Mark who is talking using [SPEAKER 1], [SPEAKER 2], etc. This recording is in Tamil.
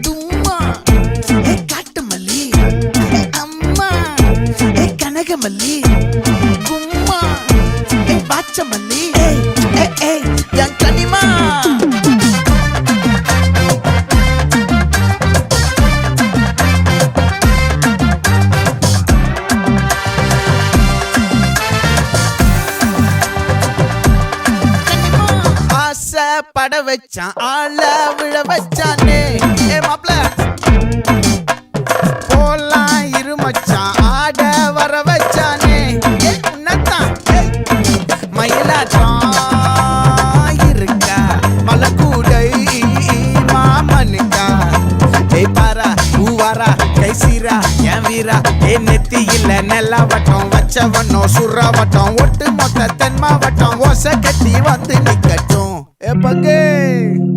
[SPEAKER 1] தும்மா ஏ காட்டு மல்லி அம்மா ஏ கனகமல்லி கும்மா ஏ பாச்ச மல்லி என் கனிமா பட வச்சான் ஆள விழ வச்சானே ஏ மாப்ள போலாம் இருமச்சான் ஆட வர வச்சானே உன்னத்தான் மயிலாட்டம் இருக்கா மலக்கூடை மாமனுக்கா ஏய் பாரா பூவாரா கைசீரா என் வீரா ஏ நெத்தி இல்ல நெல்லா வட்டம் வச்சவனோ சுறா வட்டம் ஒட்டு மொத்த தென் மாவட்டம் ஓசை கட்டி வந்து நிக்கட்டும். É pra quem?